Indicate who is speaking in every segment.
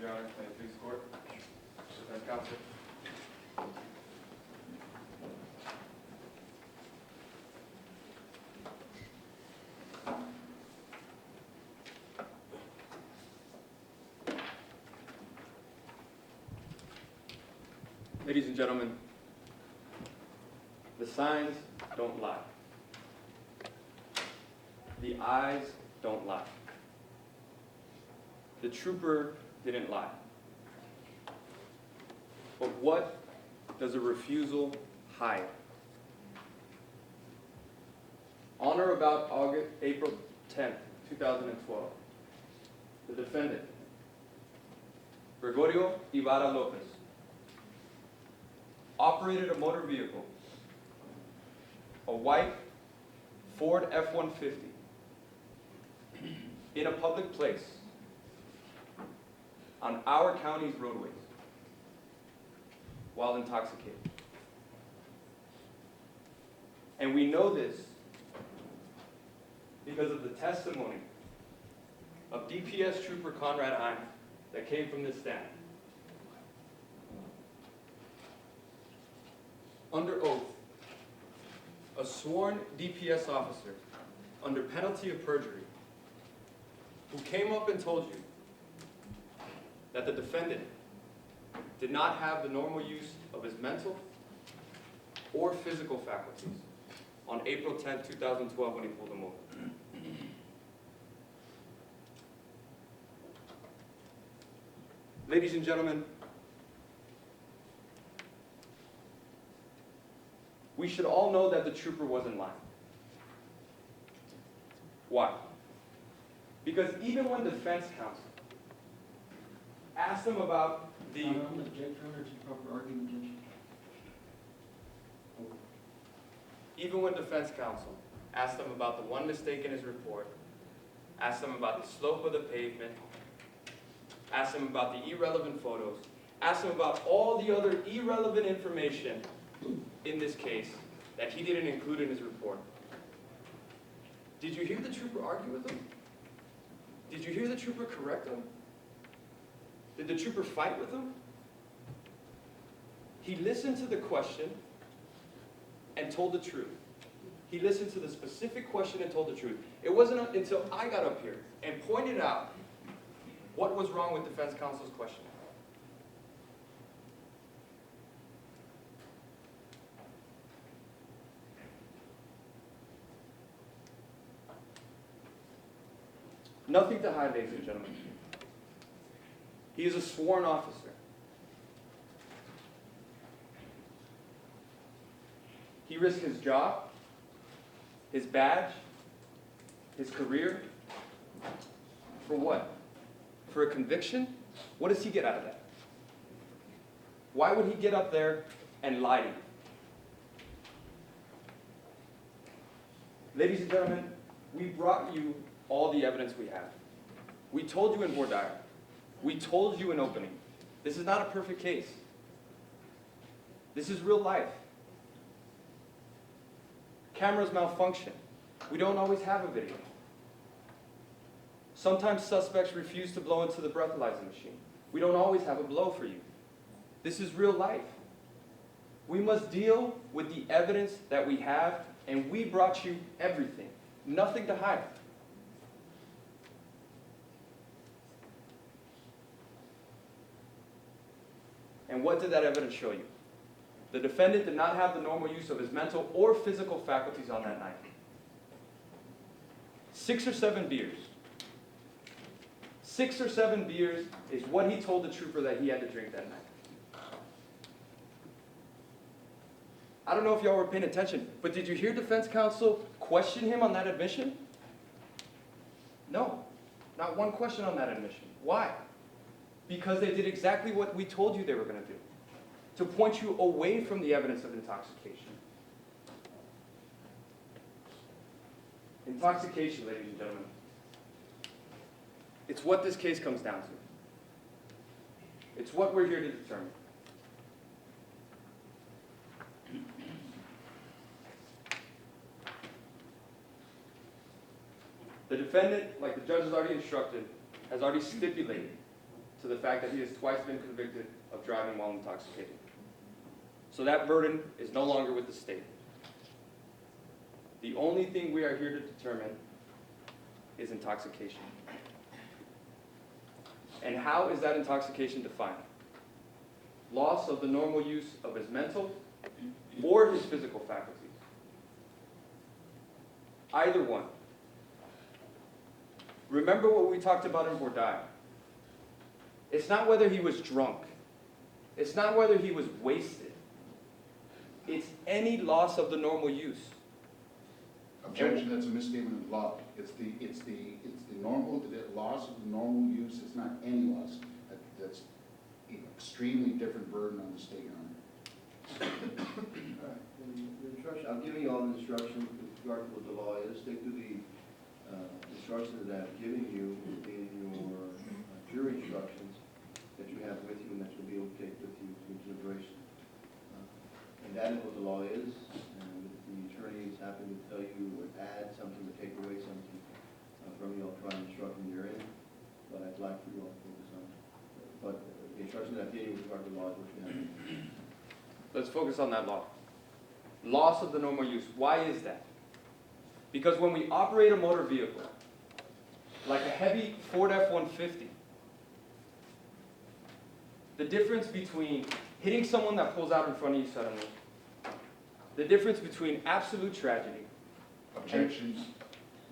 Speaker 1: Your Honor, may it please the court? Defense counsel. Ladies and gentlemen, the signs don't lie. The eyes don't lie. The trooper didn't lie. But what does a refusal hide? On or about April 10th, 2012, the defendant, Gregorio Ibarra Lopez, operated a motor vehicle, a white Ford F-150, in a public place on our county's roadways while intoxicated. And we know this because of the testimony of DPS Trooper Conrad Heim that came from this stand. Under oath, a sworn DPS officer, under penalty of perjury, who came up and told you that the defendant did not have the normal use of his mental or physical faculties on April 10, 2012 when he pulled him over. Ladies and gentlemen, we should all know that the trooper wasn't lying. Why? Because even when defense counsel asked him about the... Even when defense counsel asked him about the one mistake in his report, asked him about the slope of the pavement, asked him about the irrelevant photos, asked him about all the other irrelevant information in this case that he didn't include in his report. Did you hear the trooper argue with him? Did you hear the trooper correct him? Did the trooper fight with him? He listened to the question and told the truth. He listened to the specific question and told the truth. It wasn't until I got up here and pointed out what was wrong with defense counsel's question. Nothing to hide, ladies and gentlemen. He is a sworn officer. He risked his job, his badge, his career. For what? For a conviction? What does he get out of that? Why would he get up there and lie to you? Ladies and gentlemen, we brought you all the evidence we have. We told you in voir dire. We told you in opening. This is not a perfect case. This is real life. Cameras malfunction. We don't always have a video. Sometimes suspects refuse to blow into the breathalyzer machine. We don't always have a blow for you. This is real life. We must deal with the evidence that we have, and we brought you everything. Nothing to hide. And what did that evidence show you? The defendant did not have the normal use of his mental or physical faculties on that night. 6 or 7 beers. 6 or 7 beers is what he told the trooper that he had to drink that night. I don't know if y'all were paying attention, but did you hear defense counsel question him on that admission? No, not one question on that admission. Why? Because they did exactly what we told you they were going to do, to point you away from the evidence of intoxication. Intoxication, ladies and gentlemen. It's what this case comes down to. It's what we're here to determine. The defendant, like the judge has already instructed, has already stipulated to the fact that he has twice been convicted of driving while intoxicated. So that burden is no longer with the state. The only thing we are here to determine is intoxication. And how is that intoxication defined? Loss of the normal use of his mental or his physical faculties. Either one. Remember what we talked about in Bordier. It's not whether he was drunk. It's not whether he was wasted. It's any loss of the normal use.
Speaker 2: Objection, that's a misstatement of law. It's the normal, the loss of the normal use. It's not any loss. That's an extremely different burden on the state, Your Honor.
Speaker 3: All right, the instruction, I'm giving you all the instructions with regard to what the law is. Stick to the instructions that I've given you in your jury instructions that you have with you and that you'll be able to take with you to deliberation. And that is what the law is. And if the attorneys happen to tell you or add something or take away something from you, I'll try and instruct them therein. But I'd like for you all to focus on it. But the instruction that I've given you with regard to the law is what you have.
Speaker 1: Let's focus on that law. Loss of the normal use. Why is that? Because when we operate a motor vehicle, like a heavy Ford F-150, the difference between hitting someone that pulls out in front of you suddenly, the difference between absolute tragedy.
Speaker 2: Objections.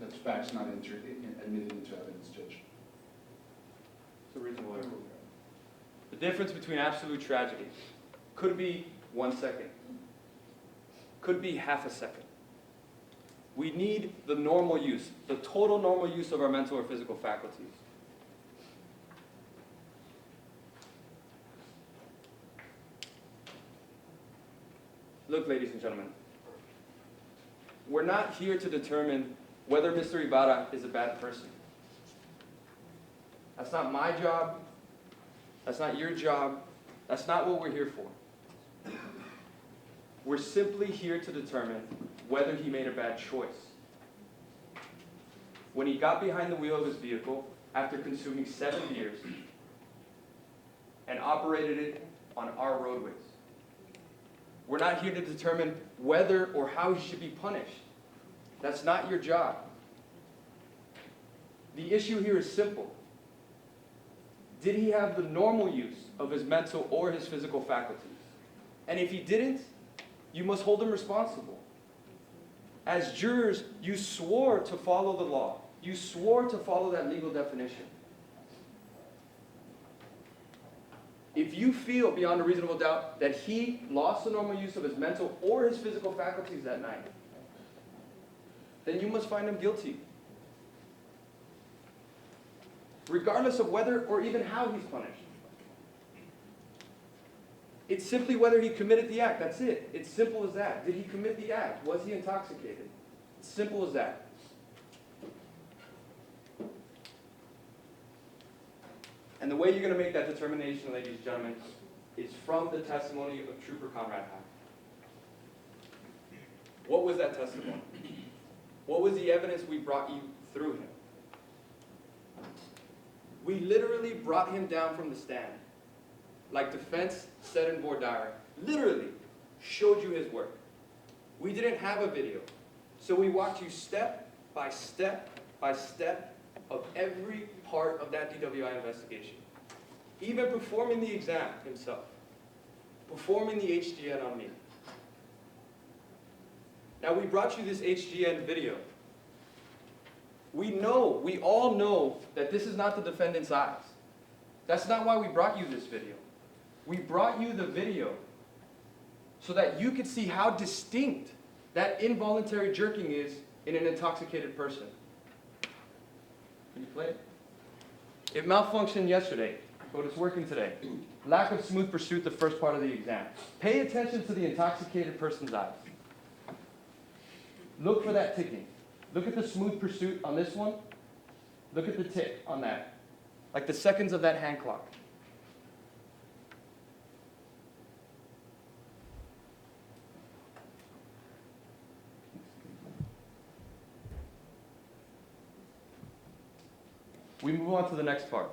Speaker 2: That's facts not admitted into evidence, Judge.
Speaker 1: It's a reasonable error. The difference between absolute tragedy could be 1 second, could be half a second. We need the normal use, the total normal use of our mental or physical faculties. Look, ladies and gentlemen, we're not here to determine whether Mr. Ibarra is a bad person. That's not my job. That's not your job. That's not what we're here for. We're simply here to determine whether he made a bad choice. When he got behind the wheel of his vehicle after consuming 7 beers and operated it on our roadways. We're not here to determine whether or how he should be punished. That's not your job. The issue here is simple. Did he have the normal use of his mental or his physical faculties? And if he didn't, you must hold him responsible. As jurors, you swore to follow the law. You swore to follow that legal definition. If you feel beyond a reasonable doubt that he lost the normal use of his mental or his physical faculties that night, then you must find him guilty. Regardless of whether or even how he's punished. It's simply whether he committed the act. That's it. It's simple as that. Did he commit the act? Was he intoxicated? It's simple as that. And the way you're going to make that determination, ladies and gentlemen, is from the testimony of Trooper Conrad Hack. What was that testimony? What was the evidence we brought you through him? We literally brought him down from the stand. Like defense said in Bordier, literally showed you his work. We didn't have a video. So we walked you step by step by step of every part of that DWI investigation. Even performing the exam himself. Performing the HGN on me. Now we brought you this HGN video. We all know that this is not the defendant's eyes. That's not why we brought you this video. We brought you the video so that you could see how distinct that involuntary jerking is in an intoxicated person. Can you play it? It malfunctioned yesterday, but it's working today. Lack of smooth pursuit, the first part of the exam. Pay attention to the intoxicated person's eyes. Look for that ticking. Look at the smooth pursuit on this one. Look at the tick on that. Like the seconds of that hand clock. We move on to the next part.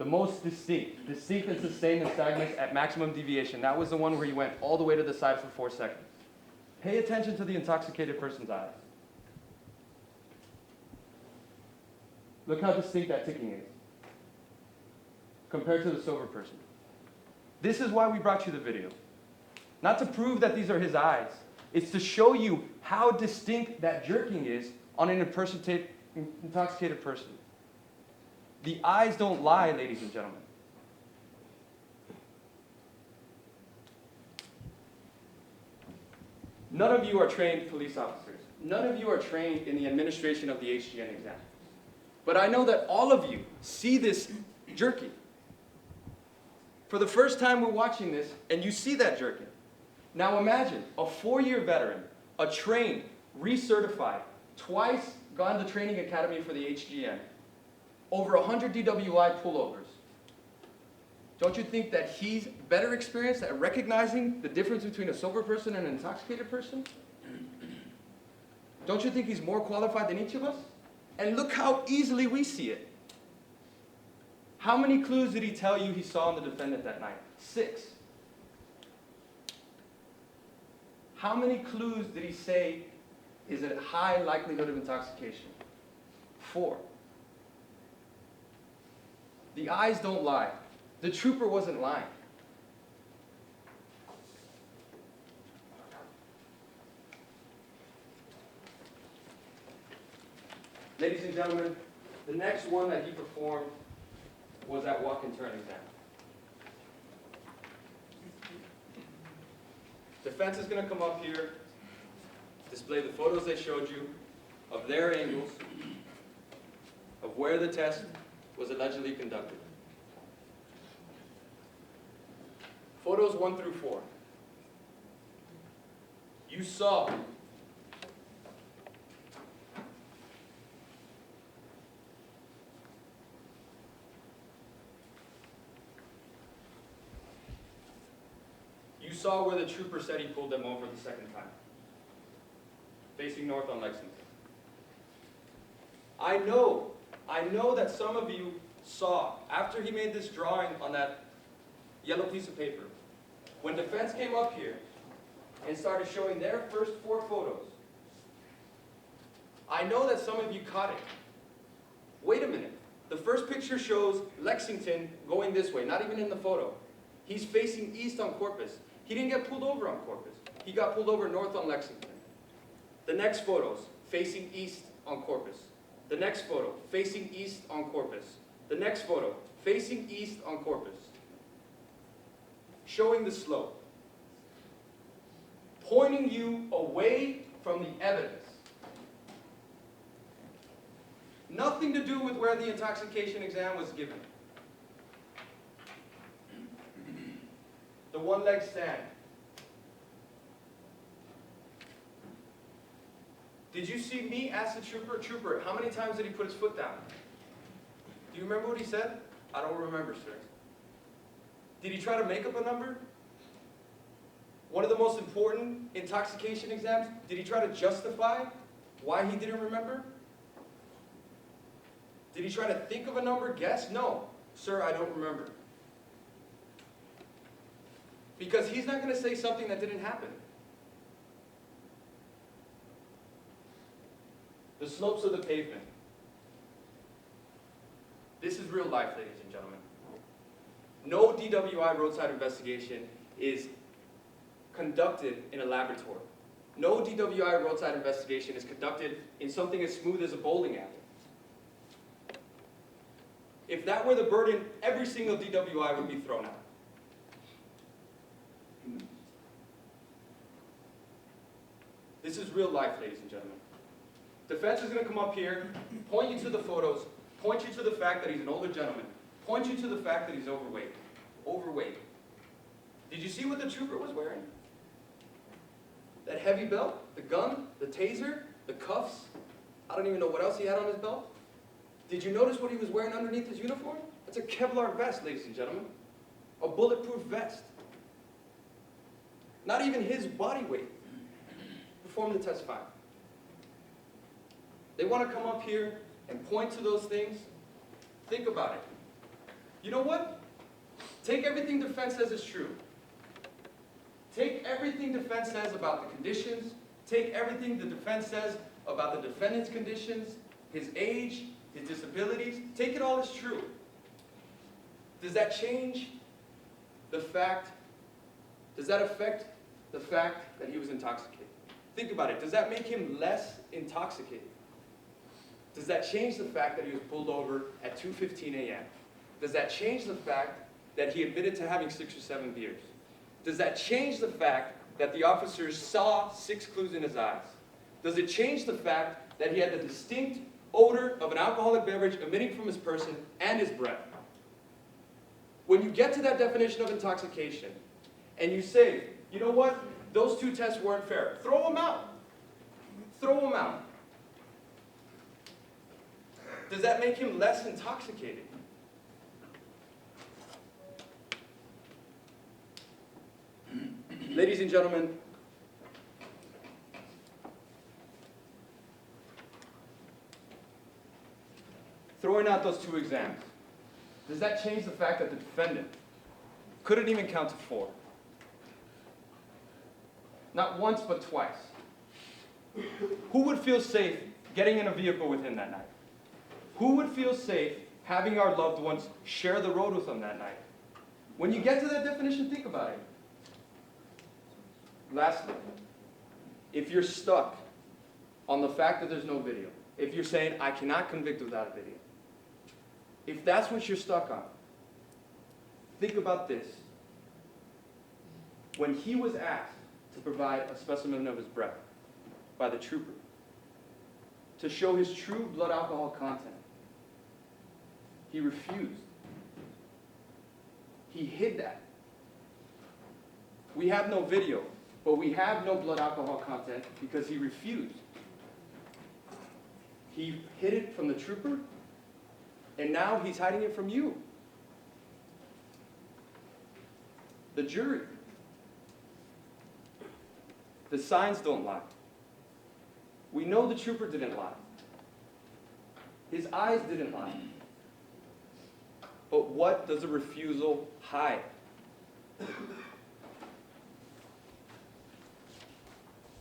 Speaker 1: The most distinct. Distinct and sustained nystagmus at maximum deviation. That was the one where he went all the way to the side for 4 seconds. Pay attention to the intoxicated person's eyes. Look how distinct that ticking is compared to the sober person. This is why we brought you the video. Not to prove that these are his eyes. It's to show you how distinct that jerking is on an intoxicated person. The eyes don't lie, ladies and gentlemen. None of you are trained police officers. None of you are trained in the administration of the HGN exam. But I know that all of you see this jerking. For the first time we're watching this, and you see that jerking. Now imagine a 4-year veteran, a trained, recertified, twice gone to training academy for the HGN, over 100 DWI pullovers. Don't you think that he's better experienced at recognizing the difference between a sober person and an intoxicated person? Don't you think he's more qualified than each of us? And look how easily we see it. How many clues did he tell you he saw in the defendant that night? 6. How many clues did he say is a high likelihood of intoxication? 4. The eyes don't lie. The trooper wasn't lying. Ladies and gentlemen, the next one that he performed was that walk and turn exam. Defense is going to come up here, display the photos they showed you of their angles, of where the test was allegedly conducted. Photos 1 through 4. You saw where the trooper said he pulled them over the second time, facing north on Lexington. I know that some of you saw, after he made this drawing on that yellow piece of paper, when defense came up here and started showing their first 4 photos, I know that some of you caught it. Wait a minute. The first picture shows Lexington going this way, not even in the photo. He's facing east on Corpus. He didn't get pulled over on Corpus. He got pulled over north on Lexington. The next photos, facing east on Corpus. The next photo, facing east on Corpus. The next photo, facing east on Corpus. Showing the slope. Pointing you away from the evidence. Nothing to do with where the intoxication exam was given. The one-leg stand. Did you see me ask the trooper, how many times did he put his foot down? Do you remember what he said? I don't remember, sir. Did he try to make up a number? One of the most important intoxication exams, did he try to justify why he didn't remember? Did he try to think of a number, guess? No. Sir, I don't remember. Because he's not going to say something that didn't happen. The slopes of the pavement. This is real life, ladies and gentlemen. No DWI roadside investigation is conducted in a laboratory. No DWI roadside investigation is conducted in something as smooth as a bowling alley. If that were the burden, every single DWI would be thrown out. This is real life, ladies and gentlemen. Defense is going to come up here, point you to the photos, point you to the fact that he's an older gentleman, point you to the fact that he's overweight. Overweight. Did you see what the trooper was wearing? That heavy belt, the gun, the taser, the cuffs. I don't even know what else he had on his belt. Did you notice what he was wearing underneath his uniform? That's a Kevlar vest, ladies and gentlemen. A bulletproof vest. Not even his body weight performed the test fine. They want to come up here and point to those things. Think about it. You know what? Take everything defense says is true. Take everything defense says about the conditions. Take everything the defense says about the defendant's conditions, his age, his disabilities. Take it all as true. Does that change the fact, does that affect the fact that he was intoxicated? Think about it. Does that make him less intoxicated? Does that change the fact that he was pulled over at 2:15 a.m.? Does that change the fact that he admitted to having 6 or 7 beers? Does that change the fact that the officers saw 6 clues in his eyes? Does it change the fact that he had the distinct odor of an alcoholic beverage emitting from his person and his breath? When you get to that definition of intoxication, and you say, you know what, those 2 tests weren't fair, throw them out. Throw them out. Does that make him less intoxicated? Ladies and gentlemen, throwing out those 2 exams, does that change the fact that the defendant couldn't even count to 4? Not once, but twice. Who would feel safe getting in a vehicle with him that night? Who would feel safe having our loved ones share the road with them that night? When you get to that definition, think about it. Lastly, if you're stuck on the fact that there's no video, if you're saying, I cannot convict without a video, if that's what you're stuck on, think about this. When he was asked to provide a specimen of his breath by the trooper to show his true blood alcohol content, he refused. He hid that. We have no video, but we have no blood alcohol content because he refused. He hid it from the trooper, and now he's hiding it from you, the jury. The signs don't lie. We know the trooper didn't lie. His eyes didn't lie. But what does a refusal hide?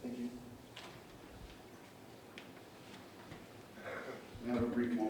Speaker 1: Thank you.
Speaker 2: We have a brief moment.